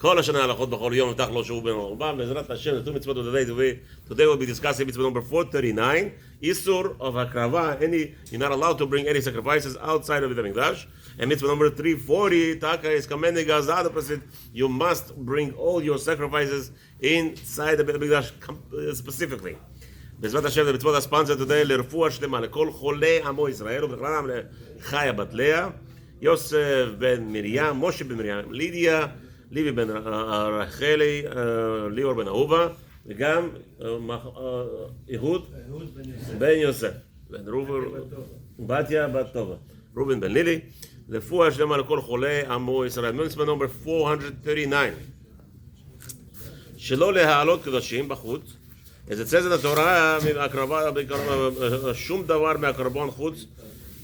כל השנה הלכות בכל יום, הבטח לו שהוא בן ערובה, בעזרת השם, the two mitzvot of the day, today we'll be discussing mitzvah number 439, Isur of Hakrava, you're not allowed to bring any sacrifices outside of the Mikdash, and mitzvah number 340, Taka is commanding us the opposite, you must bring all your sacrifices inside the Mikdash specifically. בעזרת השם, the sponsor today, לרפואה שלמה, לכל חולי עמו ישראל, ובכללם לחיה בת לאה, יוסף בן מרים, משה בן מרים, לידיה, ליבי בן רחלי, ליאור בן אהובה, וגם יהוד בן יוסף, בן ראובן, בתיה בת טובה, ראובן בן לילי, רפואה שלמה לכל חולי עמו ישראל. מיtzvah number 439, שלא להעלות קדושים בחוץ, אז it says in התורה, שום דבר מהקורבן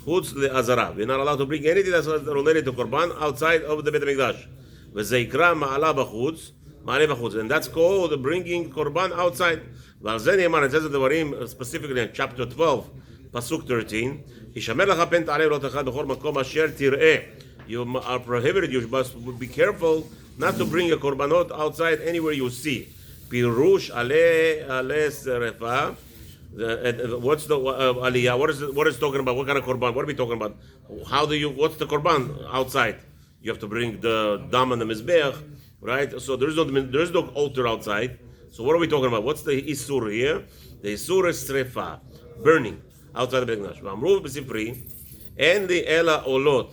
חוץ לעזרה. We're not allowed to bring anything that's related to קורבן outside of the בית המקדש. וזה יקרא מעלה בחוץ, and that's called bringing קורבן outside. ועל זה נאמר, it says הדברים, specifically in chapter 12, פסוק 13, ישמר לך פן תעלה ולא תאכל בכל מקום אשר תראה. You are prohibited, you must be careful not to bring your קורבנות outside anywhere you see. פירוש עלי שרפה. What's the aliyah? What is talking about? What kind of korban? What are we talking about? What's the korban outside? You have to bring the dam and the mizbeach, right? So there is no altar outside. So what are we talking about? What's the isur here? The isur is srefa, burning outside the Beit Mikdash. V'amru b'sifri, en li ela olot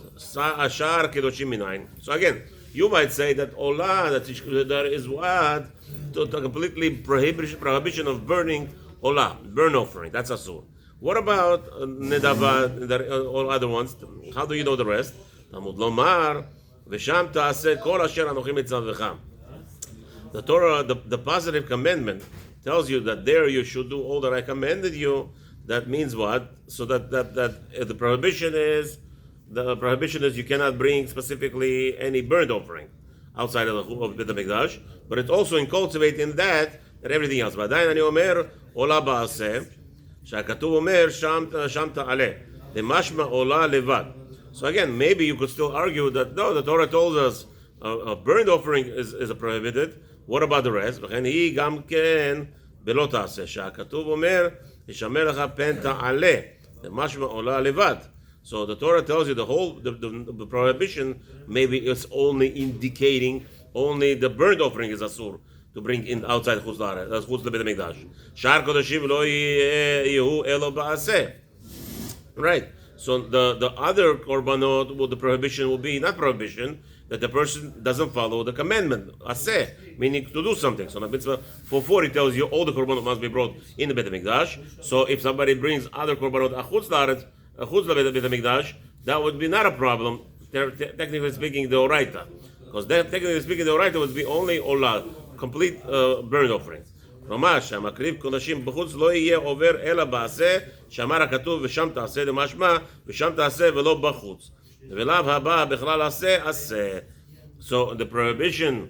ashar kedoshim minayin. So again, you might say that olah, that there is what? To completely prohibition of burning olah, burn offering. That's asur. What about nedava, all other ones? How do you know the rest? Talmud lomar v'sham ta'aseh kol asher anochi mitzavechem. The Torah, the positive commandment tells you that there you should do all that I commanded you. That means what? So that the prohibition is you cannot bring specifically any burnt offering outside of the Mikdash, but it's also inculcated in that everything else. ועדיין אני אומר, עולה בעשה, שהכתוב אומר, שם תעלה. דמשמע עולה לבד. So again, maybe you could still argue that no, the Torah told us a burnt offering is prohibited. What about the rest? וכן היא גם כן בלא תעשה, שהכתוב אומר, ישמר לך פן תעלה. דמשמע עולה לבד. So the Torah tells you the prohibition, maybe it's only indicating only the burnt offering is asur to bring in outside chutz la'aretz, chutz lebeit hamikdash. Shar kodashim lo yehu elo ba'aseh. Right. So the other korbanot, well, the prohibition will be not prohibition, that the person doesn't follow the commandment aseh, meaning to do something. So the mitzvah 440 tells you all the korbanot must be brought in the Beit Hamikdash. So if somebody brings other korbanot chutz la'aretz, chutz lebeit hamikdash, that would be not a problem. Technically speaking, the oraita, because technically speaking, the oraita would be only olah, complete burnt offering. ממש, המקריב קודשים בחוץ לא יהיה עובר אלא בעשה, שאמר הכתוב ושם תעשה דמשמע, ושם תעשה ולא בחוץ. ולאו הבא בכלל עשה. So the prohibition,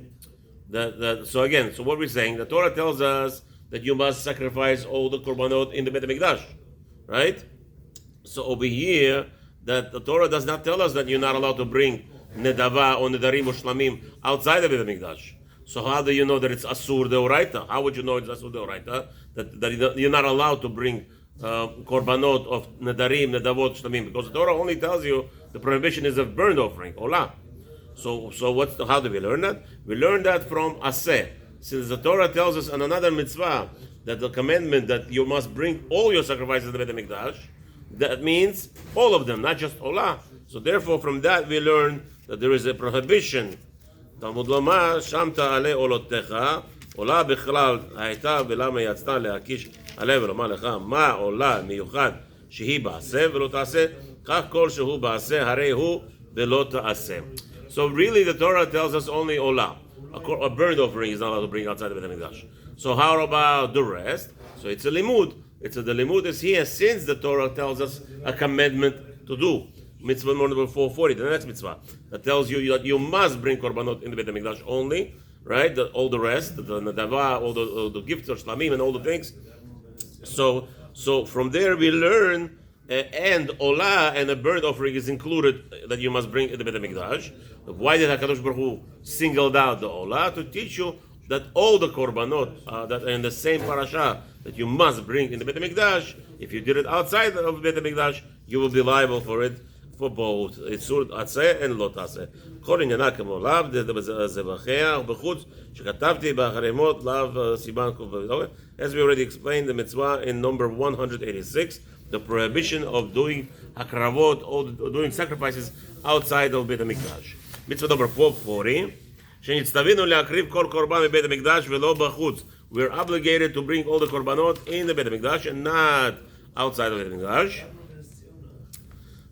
so again, so what we're saying, the Torah tells us that you must sacrifice all the korbanot in the Beit HaMikdash, right? So over here, that the Torah does not tell us that you're not allowed to bring nedava or nedarim or shlamim outside the Beit HaMikdash. So how do you know that it's asur deoraita? How would you know it's asur deoraita? That you're not allowed to bring korbanot of nedarim, nedavot, shlamim, because the Torah only tells you the prohibition is of burnt offering, olah. So how do we learn that? We learn that from aseh. Since the Torah tells us in another mitzvah that the commandment that you must bring all your sacrifices to the Beit HaMikdash, that means all of them, not just olah. So therefore, from that we learn that there is a prohibition. תלמוד לומר, שם תעלה עולותיך, עולה בכלל הייתה ולמה יצאת להקיש עליה ולומר לך, מה עולה מיוחד שהיא בעשה ולא תעשה, כך כל שהוא בעשה, הרי הוא ולא תעשה. So really the Torah tells us only עולה. A burnt offering is not allowed to bring outside the Beit HaMikdash. So how about the rest? So it's a limud. The limud is here since the Torah tells us a commandment to do. Mitzvah number 440, the next mitzvah, that tells you that you must bring korbanot in the Beit HaMikdash only, right? All the rest, the nadava, all the gifts of shlamim and all the things. So from there we learn, and olah and a burnt offering is included that you must bring in the Beit HaMikdash. Why did HaKadosh Baruch Hu singled out the Olah? To teach you that all the korbanot that are in the same parasha that you must bring in the Beit HaMikdash, if you did it outside of Beit HaMikdash, you will be liable for it for both Itzur Atzeh and Lo Taseh. כל עניינה כמו לאו זבחיה ובחוץ שכתבתי בחרימות לאו סימן קוף. As we already explained, the mitzvah in number 186, the prohibition of doing הקרבות or doing sacrifices outside of Beit HaMikdash. Mitzvah number 440, שנצטווינו להקריב כל קורבן בבית המקדש ולא בחוץ. We're obligated to bring all the korbanot in the Beit HaMikdash and not outside of the Beit HaMikdash.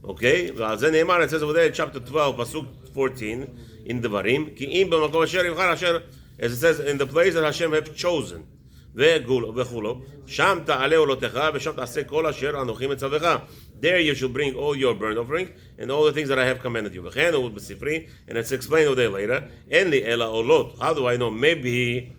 Okay, ועל זה נאמר, it says over there in chapter 12, pasuk 14, in דברים, כי אם במקום אשר יבחר אשר, as it says, in the place that Hashem have chosen, וכולו, שם תעלה עולותיך, ושם תעשה כל אשר אנוכי מצווך. There you shall bring all your burnt offerings, and all the things that I have commanded you. וכן הוא בספרי, and it's explained over there later, אין לי אלא עולות. How do I know? Maybe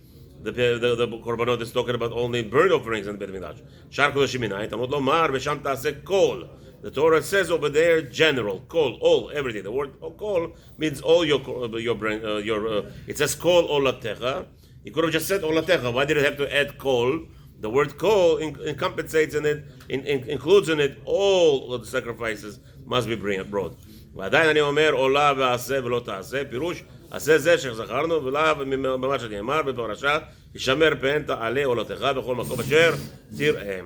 the korbanot is talking about only burnt offerings in the Beit HaMikdash. שאר קודשים מנין, תלמוד לומר, ושם תעשה כל. The Torah says over there, general, kol, all, everything. The word kol means all your it says kol olatecha. He could have just said olatecha. Why did it have to add kol? The word kol encompasses in it, includes in it all of the sacrifices must be brought. ועדיין אני אומר, עולה ועשה ולא תעשה, פירוש, עשה זה שזכרנו, ולאו ממה שנאמר בפרשה, ישמר פן תעלה עולתך בכל מקום אשר תראה.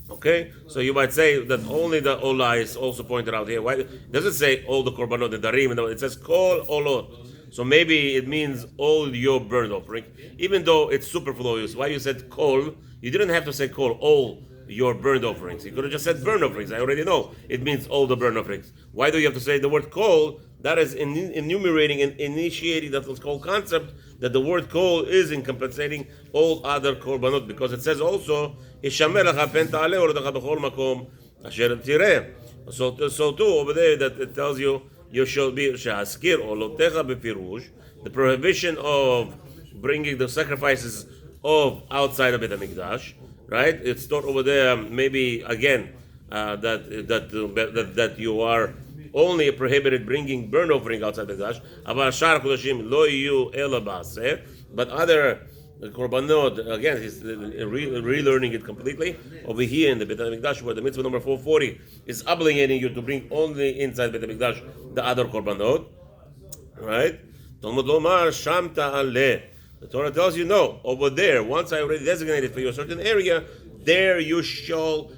Okay, so you might say that only the olah is also pointed out here. Why it doesn't say all the korbanot, the darim, it says kol olot. So maybe it means all your burnt offering, even though it's superfluous. Why you said kol? You didn't have to say kol, all your burnt offerings. You could have just said burnt offerings. I already know it means all the burnt offerings. Why do you have to say the word kol? That is enumerating and initiating that whole concept that the word kol is encompassing all other korbanot, because it says also ישמר לך פן תעלה עולתך בכל מקום אשר תראה. So too over there that it tells you shall be שהזכיר עולותיך בפירוש, the prohibition of bringing the sacrifices of outside of Beit HaMikdash, right? It's taught over there maybe again that you are only prohibited bringing burnt offering outside the Mikdash. אבל שאר הקודשים לא יהיו אלא בעשה. But other korbanot, again, he's relearning it completely over here in the Beit HaMikdash, where the mitzvah number 440 is obligating you to bring only inside Beit HaMikdash the other korbanot, right? Talmud lomar sham ta'aleh. The Torah tells you no, over there, once I already designated for you a certain area, there you shall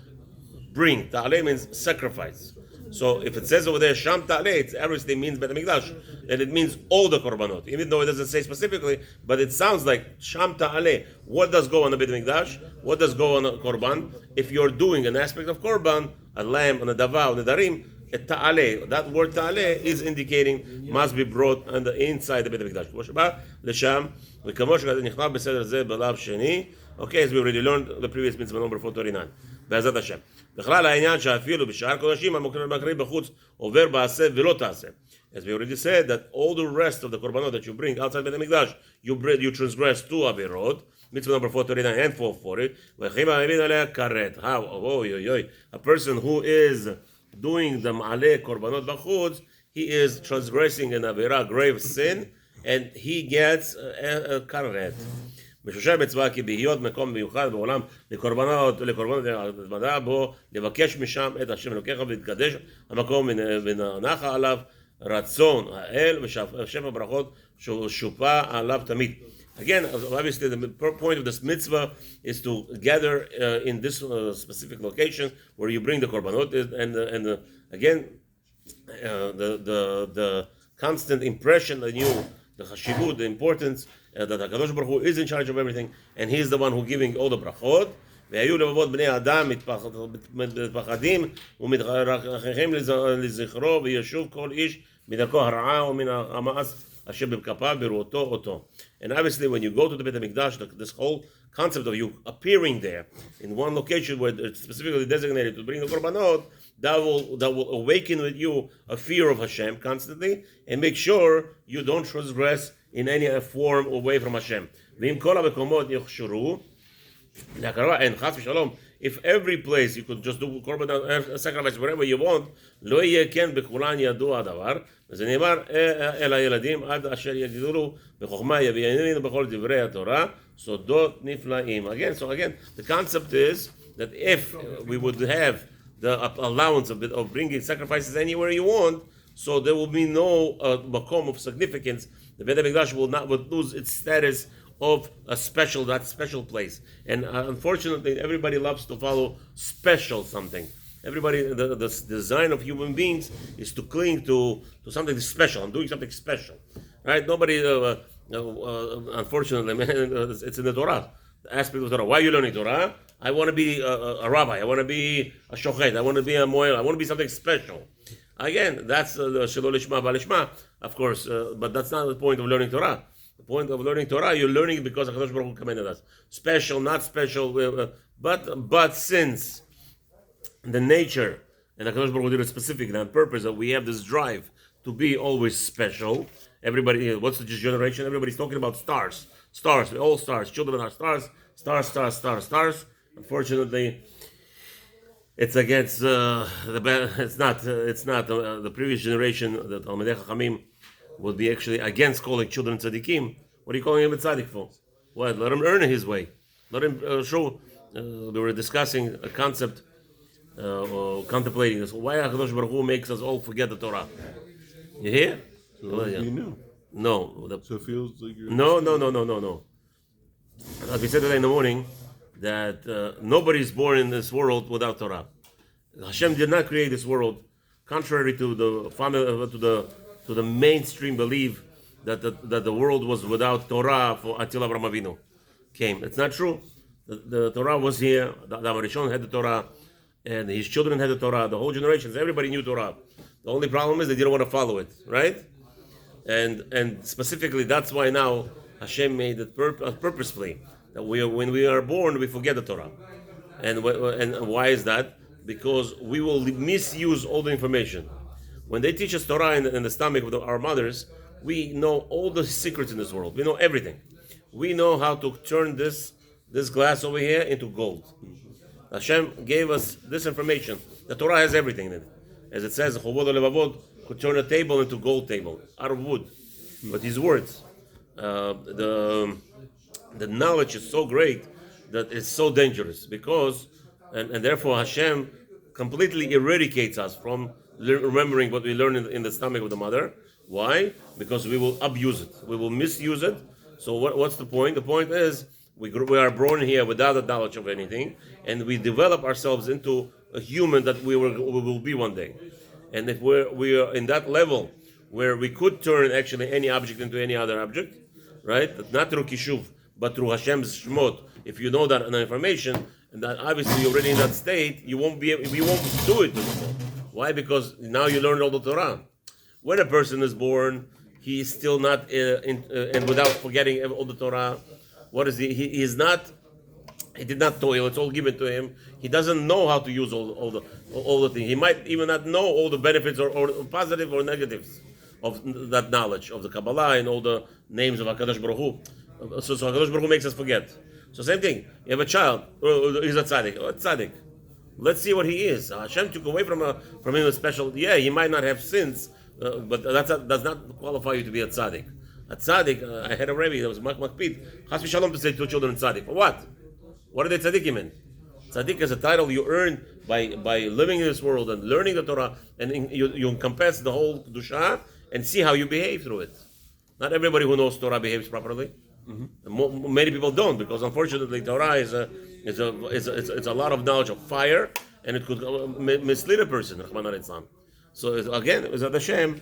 bring. Ta'aleh means sacrifice. So if it says over there Sham Ta'aleh, it obviously means Beit HaMikdash, and it means all the korbanot, even though it doesn't say specifically, but it sounds like Sham Ta'aleh. What does go on the Beit HaMikdash? What does go on the korban? If you're doing an aspect of korban, a lamb, and a dava, and a darim, Ta'aleh, that word Ta'aleh is indicating must be brought on the inside the Beit HaMikdash. L'sham, וכמו שנכתב בסדר זה בלאו שני. Okay, as we already learned the previous mitzvah number 439. בעזרת השם. בכלל העניין שאפילו בשאר קודשים המקריב בחוץ עובר בעשה ולא תעשה. As we already said, that all the rest of the korbanot that you bring outside Beit HaMikdash, you transgress two avirot, mitzvah number 439 and 440. וכיוון העמיד עליה כרת. How? A person who is doing the מעלה korbanot בחוץ, he is transgressing an avira, grave sin, and he gets a karet. בשושי מצווה כי בהיות מקום מיוחד בעולם לקורבנות התמדה בו, לבקש משם את השם אלוקיך ולהתקדש המקום ונחה עליו רצון האל ושפע ברכות שופע עליו תמיד. Again, obviously the point of this mitzvah is to gather in this specific location where you bring the korbanot, and again the constant impression on you, the chashivut, the importance that HaKadosh Baruch Hu is in charge of everything, and He is the one who giving all the brachot. והיו לבבות בני אדם מתפחדים ומתרחכים לזכרו וישוב כל איש מדרכו הרעה ומן המעש אשר בכפיו בראותו אותו. And obviously when you go to the Beit HaMikdash, this whole concept of you appearing there in one location where it's specifically designated to bring the korbanot, that will awaken with you a fear of Hashem constantly, and make sure you don't transgress in any form away from Hashem. ואם כל המקומות יוכשרו להקרבה, and חס ושלום, if every place you could just do korban sacrifice wherever you want, לא יהיה כן בכולן ידוע הדבר, וזה נאמר אל הילדים עד אשר יגדלו בחוכמה יבינו בכל דברי התורה סודות נפלאים. Again, the concept is that if we would have the allowance of bringing sacrifices anywhere you want, so there will be no makom of significance. The Beit HaMikdash would lose its status of a special place. And unfortunately, everybody loves to follow special something. Everybody, the design of human beings is to cling to something special. I'm doing something special, right? Nobody, unfortunately, it's in the Torah. The aspect of Torah. Why are you learning Torah? I want to be a rabbi. I want to be a shochet. I want to be a moel. I want to be something special. Again, that's the shelo lishma balishma, of course, but that's not the point of learning Torah. The point of learning Torah, you're learning because HaKadosh Baruch Hu commanded us. Special, not special, but since the nature, and HaKadosh Baruch Hu did it specifically on purpose, that we have this drive to be always special. Everybody, what's the generation? Everybody's talking about stars. Stars, all stars. Children are stars. Stars. Unfortunately, it's against it's not the previous generation, the Talmidei Chachamim, would be actually against calling children tzaddikim. What are you calling him a tzaddik for? What? Let him earn his way. Let him show. We were discussing a concept, contemplating this. Why HaKadosh Baruch Hu makes us all forget the Torah? You hear? So you knew. No. So it feels like you're... No. Like we said today in the morning, that nobody is born in this world without Torah. Hashem did not create this world, contrary to the mainstream belief that the world was without Torah until Abraham Avinu came. It's not true. The Torah was here. The Rishon had the Torah, and his children had the Torah. The whole generations, everybody knew Torah. The only problem is they didn't want to follow it, right? And specifically, that's why now Hashem made it purposefully that when we are born, we forget the Torah. And why is that? Because we will misuse all the information. When they teach us Torah in the stomach of our mothers, we know all the secrets in this world. We know everything. We know how to turn this glass over here into gold. Hashem gave us this information. The Torah has everything in it. As it says, Chovod Levavod could turn a table into gold table out of wood. But his words, the knowledge is so great that it's so dangerous because, and therefore Hashem completely eradicates us from remembering what we learned in the stomach of the mother. Why? Because we will abuse it. We will misuse it. So what's the point? The point is we are born here without the knowledge of anything, and we develop ourselves into a human that we will be one day. And if we are in that level where we could turn actually any object into any other object, right? Not through kishuv, but through Hashem's shmot. If you know that information, and that obviously you're already in that state, we won't do it anymore. Why? Because now you learn all the Torah. When a person is born, he is still not and without forgetting all the Torah. What is he? He is not. He did not toil. It's all given to him. He doesn't know how to use all the things. He might even not know all the benefits or positive or negatives of that knowledge of the Kabbalah and all the names of HaKadosh Baruch Hu. So HaKadosh Baruch Hu makes us forget. So same thing. You have a child. He's a tzaddik. Oh, a tzaddik. Let's see what he is. Hashem took away from him a special. Yeah, he might not have sins, but that does not qualify you to be a tzaddik. A tzaddik. I had a rabbi that was makpid. Chas v'shalom to say to children tzaddik. For what? What are they tzaddikim in? Tzaddik is a title you earn by living in this world and learning the Torah, and you encompass the whole kedusha and see how you behave through it. Not everybody who knows Torah behaves properly. Mm-hmm. Many people don't, because unfortunately Torah is a lot of knowledge of fire, and it could mislead a person. So again, it was at Hashem.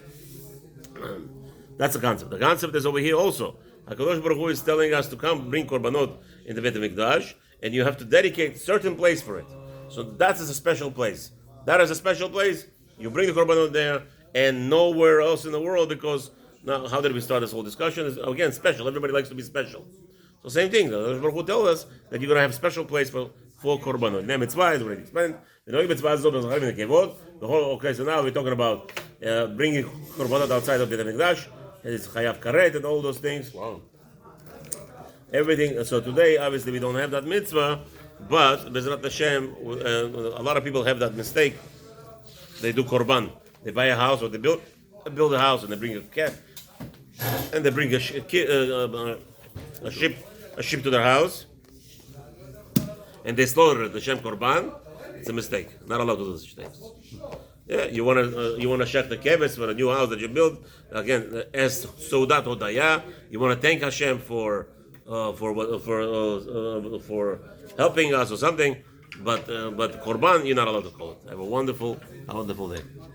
That's the concept. The concept is over here also. HaKadosh Baruch Hu is telling us to come bring korbanot in the Beit HaMikdash, and you have to dedicate a certain place for it. So that is a special place. That is a special place. You bring the korbanot there, and nowhere else in the world, because now, how did we start this whole discussion? Is again special. Everybody likes to be special. So same thing. The Baruch Hu tells us that you're going to have a special place for korbanot. The mitzvah is already explained. Okay, so now we're talking about bringing korbanot outside of the Mikdash. It's chayav karet and all those things. Wow. Everything. So today, obviously, we don't have that mitzvah, but Bezrat Hashem, a lot of people have that mistake. They do korban. They buy a house or they build build a house and they bring a cat, and they bring a ship to their house, and they slaughter it, the Shem Korban, it's a mistake. Not allowed to do such things. Yeah, you wanna shech the keves for a new house that you build. Again, as Soudat Hodaya, you wanna thank Hashem for helping us or something. But Korban, you're not allowed to call it. Have a wonderful day.